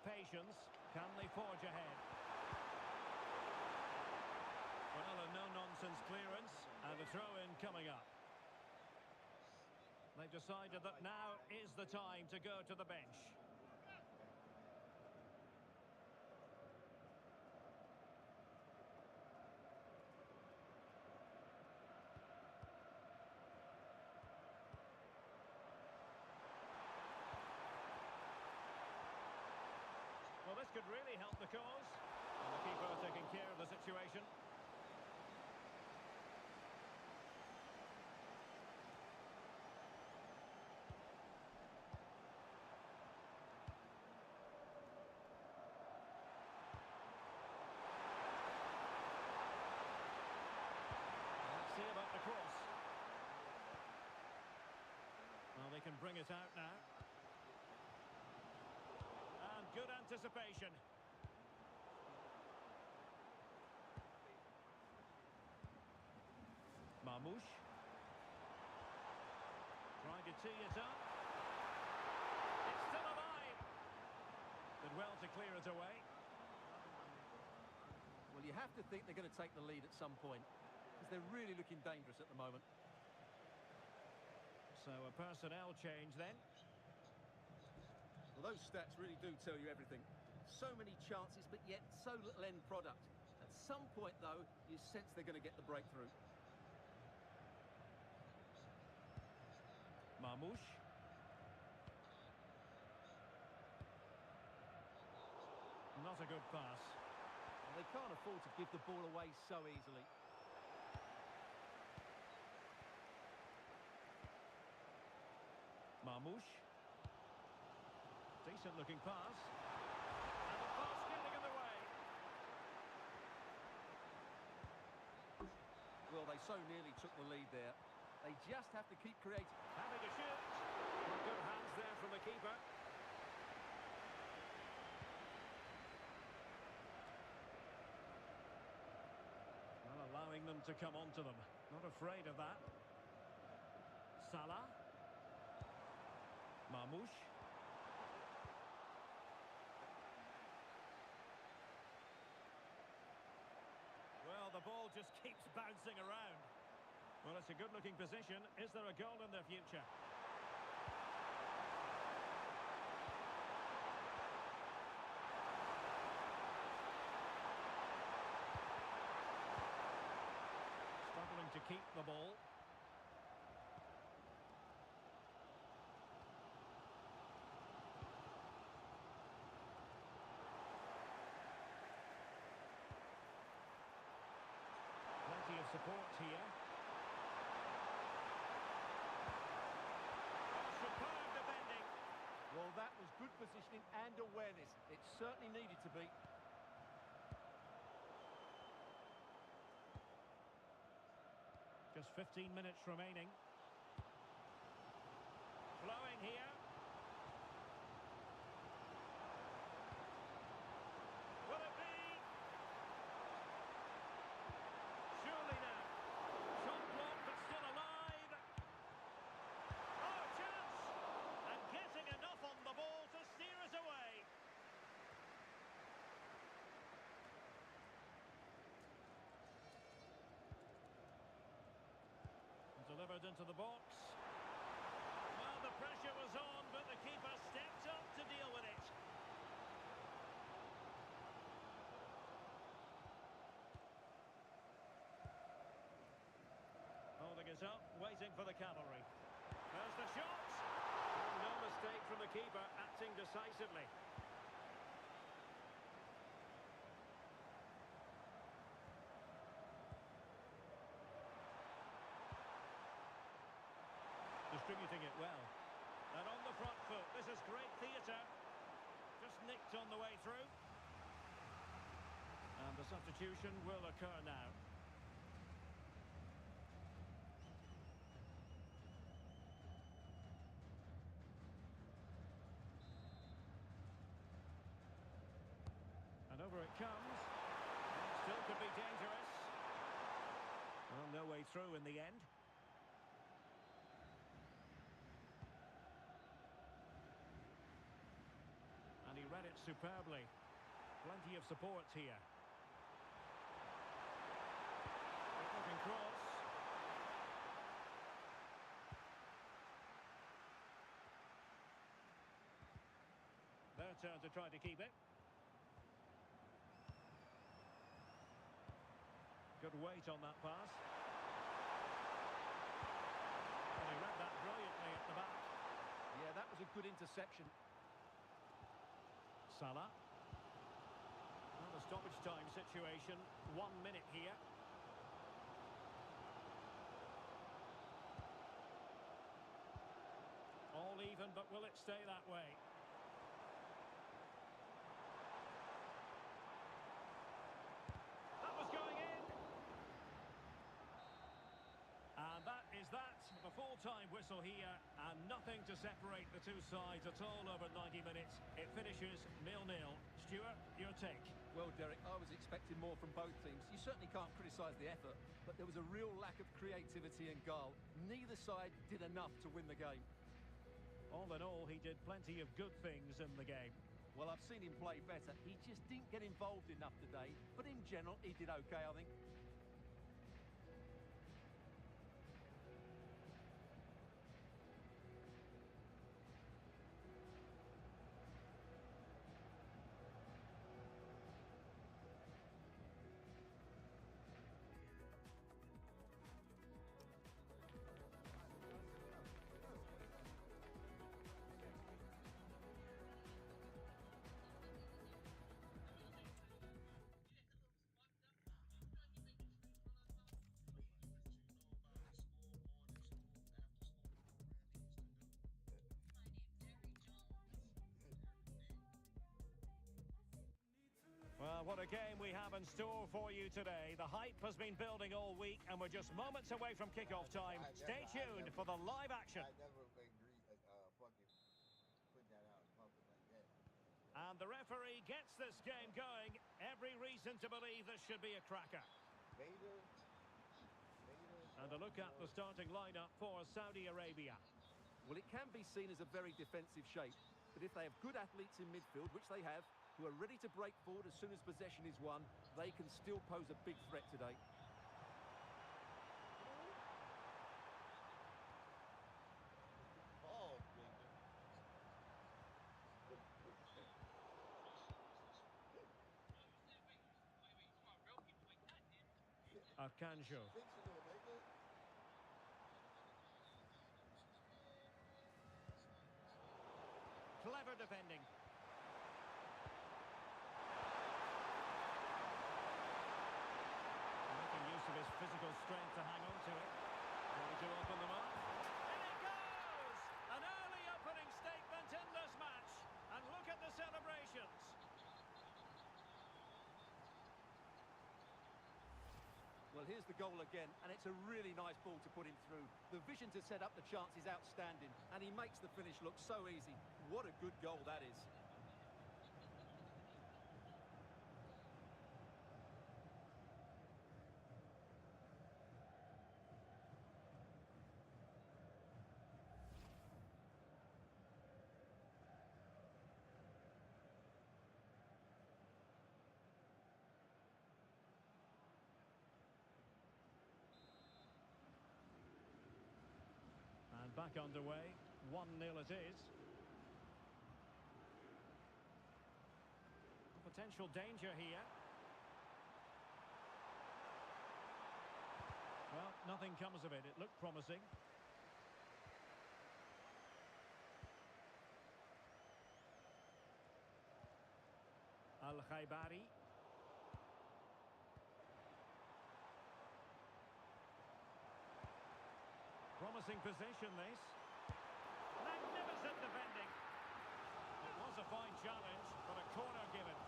patience. Can they forge ahead? Well, a no-nonsense clearance and a throw-in coming up. They've decided that now is the time to go to the bench. Well, this could really help the cause. And the keeper taking care of the situation. Let's see about the cross. Well, they can bring it out now. And good anticipation. Marmoush. Trying to tee it up. It's still alive. Did well to clear it away. Well, you have to think they're going to take the lead at some point, because they're really looking dangerous at the moment. So a personnel change then. Well, those stats really do tell you everything. So many chances, but yet so little end product. At some point, though, you sense they're going to get the breakthrough. Marmoush. Not a good pass. Well, they can't afford to give the ball away so easily. Marmoush. Decent looking pass. And the pass getting in the way. Well, they so nearly took the lead there. They just have to keep creating. Having a shoot. Well, good hands there from the keeper. Well, allowing them to come onto them. Not afraid of that. Salah. Marmoush. Well, the ball just keeps bouncing around. Well, it's a good-looking position. Is there a goal in their future? Struggling to keep the ball. Plenty of support here. Superb defending. Well, that was good positioning and awareness. It certainly needed to be. Just 15 minutes remaining. Flowing here. Will it be? Surely now. Shot blocked, but still alive. Oh, chance! And getting enough on the ball to steer us away. Delivered into the box. Well, the pressure was on, but the keeper stepped up to deal with it. Holding it up, waiting for the cavalry. There's the shot! And no mistake from the keeper, acting decisively. Distributing it well. And on the front foot, this is great theatre. Just nicked on the way through. And the substitution will occur now. And over it comes. Still could be dangerous. Well, no way through in the end. And he read it superbly. Plenty of support here. Good looking cross. Their turn to try to keep it. Good weight on that pass. And he read that brilliantly at the back. Yeah, that was a good interception. Salah. Well, the stoppage time situation. 1 minute here. All even, but will it stay that way? That was going in. And that is that. The full-time whistle here, and nothing to separate the two sides at all over 90 minutes. It finishes 0-0. Stuart, your take? Well, Derek, I was expecting more from both teams. You certainly can't criticise the effort, but there was a real lack of creativity and guile. Neither side did enough to win the game. All in all, he did plenty of good things in the game. Well, I've seen him play better. He just didn't get involved enough today, but in general, he did okay, I think. Well, what a game we have in store for you today. The hype has been building all week, and we're just moments away from kickoff time. Stay tuned for the live action. I never agree, fucking put that out in public like that. And the referee gets this game going. Every reason to believe this should be a cracker. Vader. And a look at the starting lineup for Saudi Arabia. Well, it can be seen as a very defensive shape, but if they have good athletes in midfield, which they have, who are ready to break forward as soon as possession is won, they can still pose a big threat today. Oh, Arcanjo. Clever defending. Making use of his physical strength to hang on to it. Trying to open them up. And it goes! An early opening statement in this match. And look at the celebrations. Well, here's the goal again, and it's a really nice ball to put him through. The vision to set up the chance is outstanding, and he makes the finish look so easy. What a good goal that is. And back underway. 1-0 it is. Potential danger here. Well, nothing comes of it. It looked promising. Al-Khaibari. Promising position, this. Magnificent defending. It was a fine challenge, but a corner given.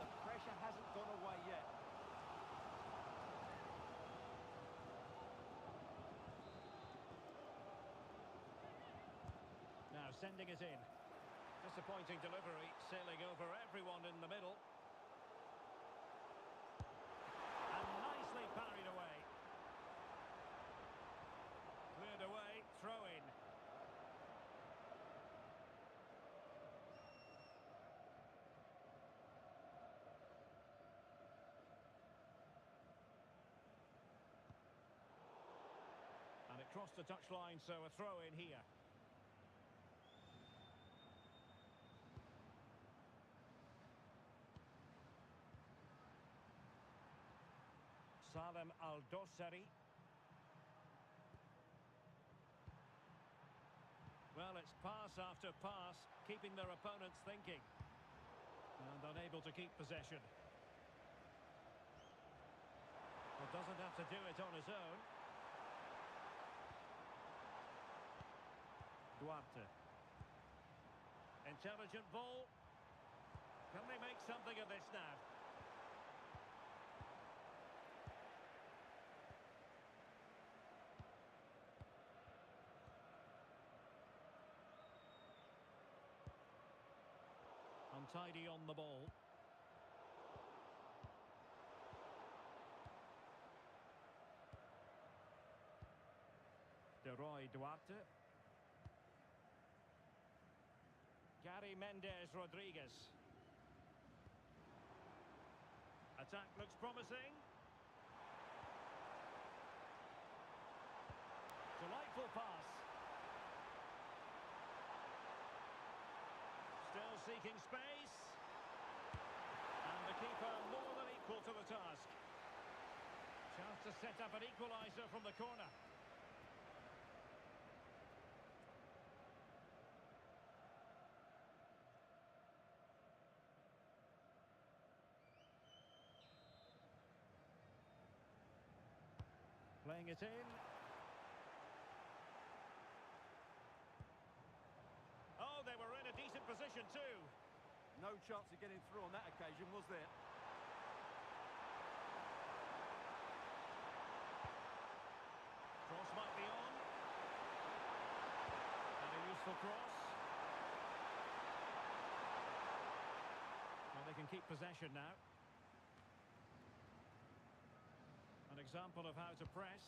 The pressure hasn't gone away yet. Now sending it in. Disappointing delivery, sailing over everyone in the middle. And nicely parried away. Cleared away, throw in. across the touchline, so a throw in here. Salem Al-Dossari. Well, it's pass after pass, keeping their opponents thinking. And unable to keep possession. Well, doesn't have to do it on his own. Duarte. Intelligent ball. Can they make something of this now? Untidy on the ball. De Roy Duarte. Gary Mendes Rodriguez. Attack looks promising. Delightful pass. Still seeking space. And the keeper more than equal to the task. Chance to set up an equaliser from the corner. Playing it in. Oh, they were in a decent position too. No chance of getting through on that occasion, was there? Cross might be on. And a useful cross. Well, they can keep possession now. An example of how to press.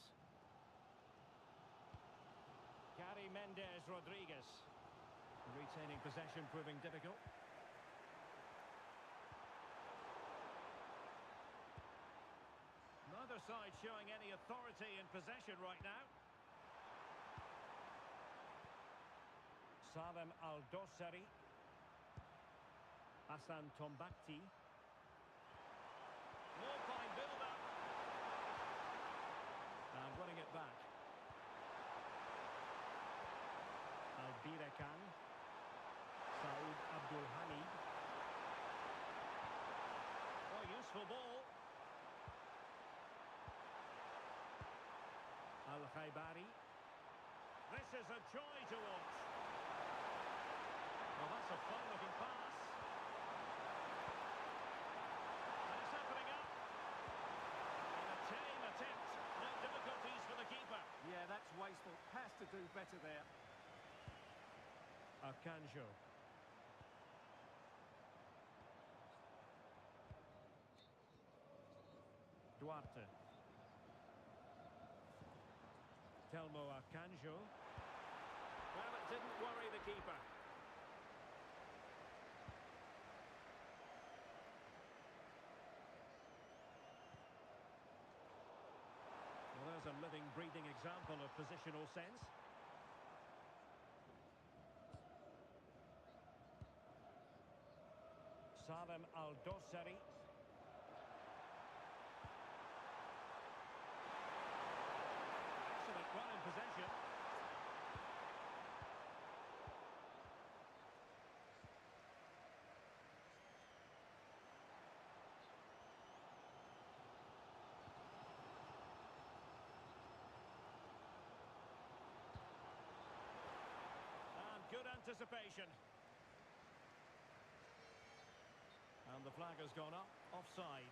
Gary Mendes Rodriguez. Retaining possession proving difficult. Neither side showing any authority in possession right now. Salem Al-Dossari. Hassan Tombakti. More fine build-up. And winning it back. Albirekan. Saud Abdul Hamid. Oh, useful ball. Al-Khaibari. This is a joy to watch. Well, that's a fine-looking pass. And it's opening up. And a tame attempt. No difficulties for the keeper. Yeah, that's wasteful. Has to do better there. Akanjo. Duarte. Telmo Akanjo. Well, it didn't worry the keeper. Well, there's a living, breathing example of positional sense. Salem Al-Dossari. Excellent run in possession. And good anticipation. And the flag has gone up, offside.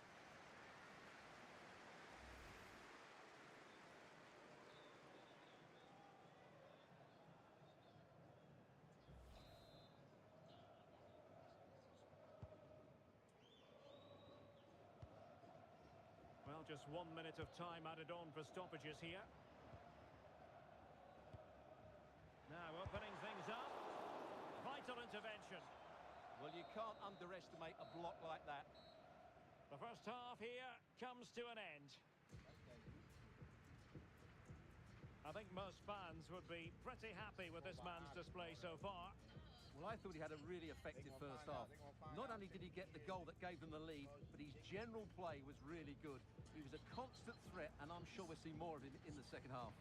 Well, just 1 minute of time added on for stoppages here. Now opening things up. Vital intervention. Well, you can't underestimate a block like that. The first half here comes to an end. I think most fans would be pretty happy with this man's display so far. Well, I thought he had a really effective first half. Not only did he get the goal that gave them the lead, but his general play was really good. He was a constant threat, and I'm sure we'll see more of him in the second half.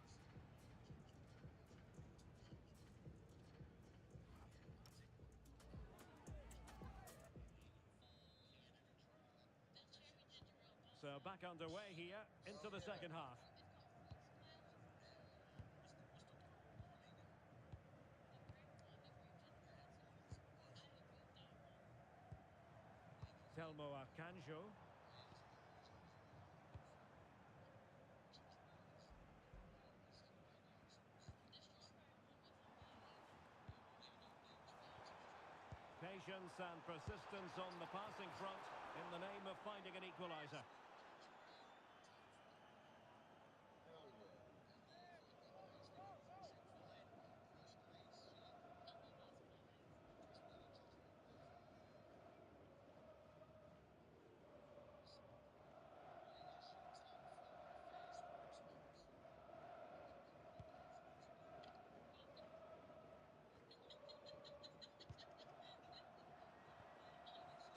So back underway here into the second half. Telmo Akanjo. Patience and persistence on the passing front in the name of finding an equaliser. Hell yeah.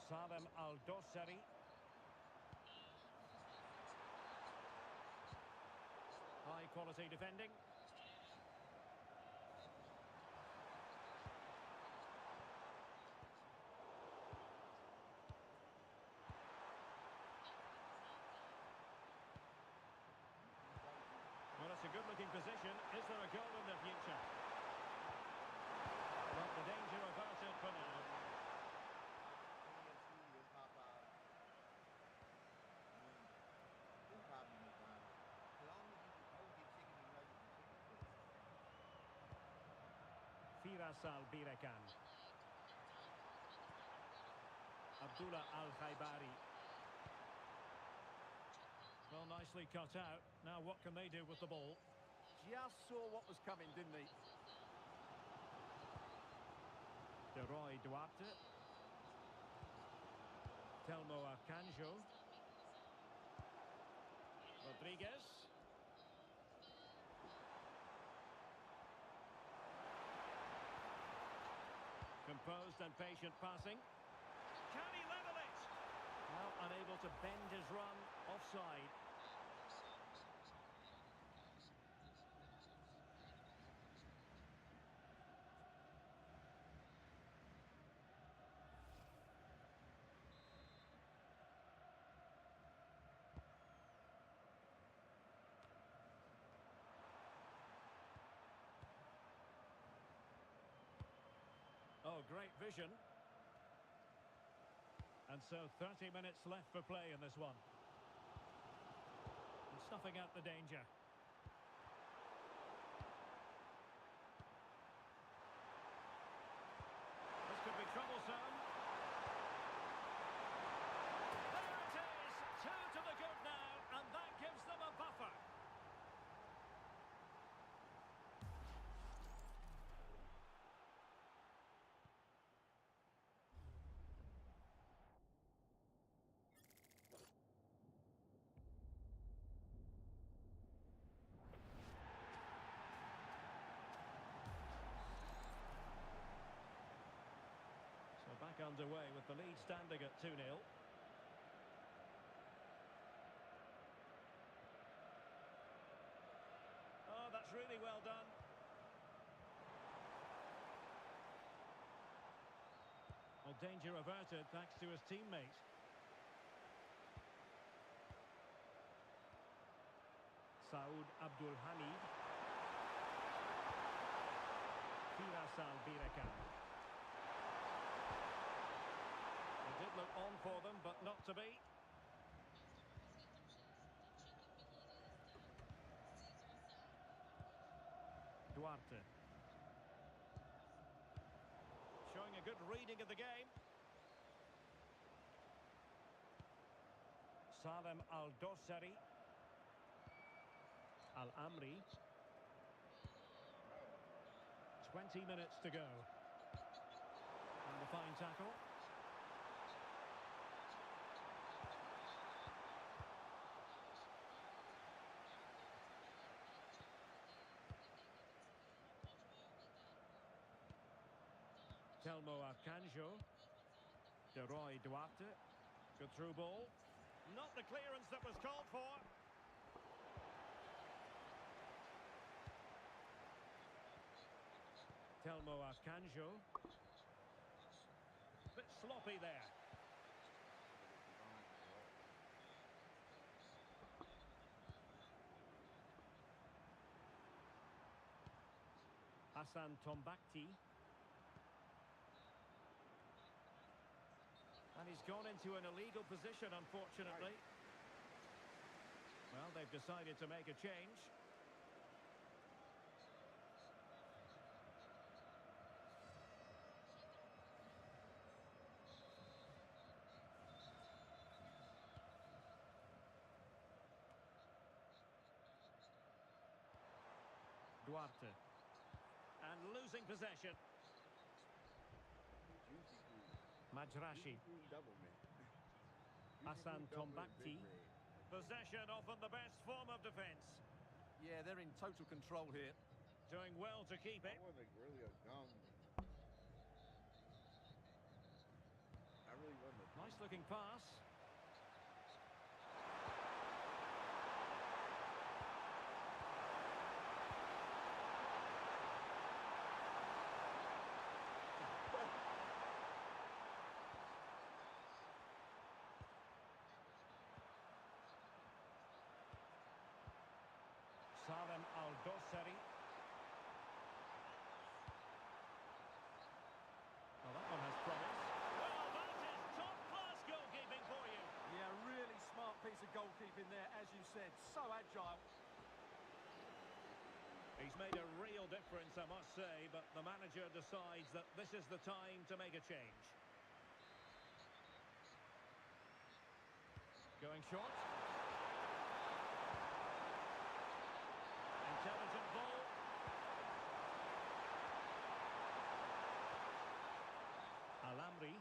Salem Al-Dossari. High quality defending. Well, it's a good-looking position. Is there a goal in the future? But the danger averted for now. KFC is Popeye. This probably McDonald's. Cause I would get chicken McNuggets and chicken fils. Firas Al-Birekan. Abdullah Al-Khaibari. Well, nicely cut out. Now what can they do with the ball? Just saw what was coming, didn't he? De Roy Duarte. Telmo Akanjo. Rodriguez. Composed and patient passing. Can he level it? Well, unable to bend his run. Offside. Oh, great vision. And so 30 minutes left for play in this one. And snuffing out the danger. This could be troublesome. There it is! Two to the good now, and that gives them a buffer. So back underway with the lead standing at 2-0. Oh, that's really well done. Well, danger averted thanks to his teammate. Saud Abdul Hamid. Firas Al-Birekan. It did look on for them, but not to be. Duarte. Showing a good reading of the game. Salem Al-Dossari. Al-Amri. 20 minutes to go. And the fine tackle. Telmo Arcanjo. De Roy Duarte. Good through ball. Not the clearance that was called for. Telmo Arcanjo. Bit sloppy there. Hassan Tombakti. And he's gone into an illegal position, unfortunately. Well, they've decided to make a change. Duarte. And losing possession. Majrashi. Hassan Tombakti. Possession often the best form of defence. Yeah, they're in total control here. Doing well to keep it. That wasn't really a gum. I really wasn't a... Nice looking pass. Salem Al-Dossari. Well, that one has promise. Well, that is top-class goalkeeping for you. Yeah, really smart piece of goalkeeping there, as you said. So agile. He's made a real difference, I must say, but the manager decides that this is the time to make a change. Going short. Intelligent ball. Alamri.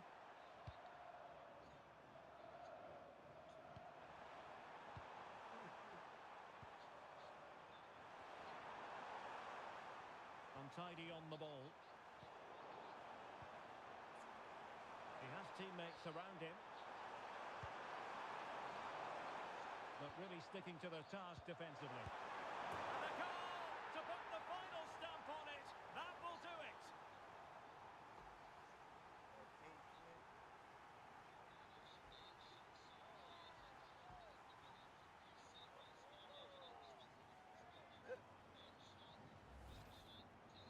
Untidy on the ball. He has teammates around him. But really sticking to their task defensively. And a goal to put the final stamp on it. That will do it.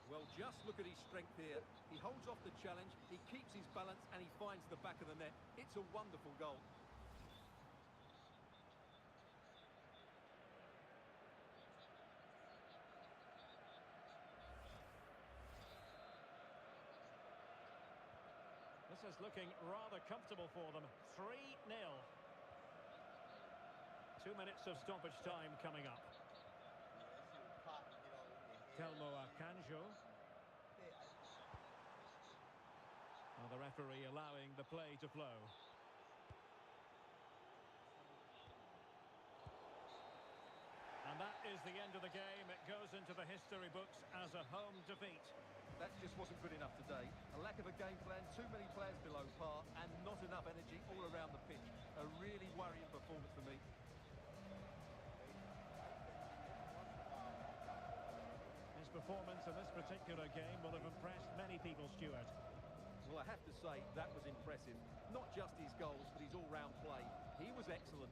Well, just look at his strength here. He holds off the challenge, he keeps his balance, and he finds the back of the net. It's a wonderful goal. This is looking rather comfortable for them. 3-0. 2 minutes of stoppage time coming up. Telmo Arcanjo. Well, the referee allowing the play to flow. And that is the end of the game. It goes into the history books as a home defeat. That just wasn't good enough today. A lack of a game plan, too many players below par, and not enough energy all around the pitch. A really worrying performance for me. His performance in this particular game will have impressed many people, Stuart. Well, I have to say, that was impressive. Not just his goals, but his all-round play. He was excellent.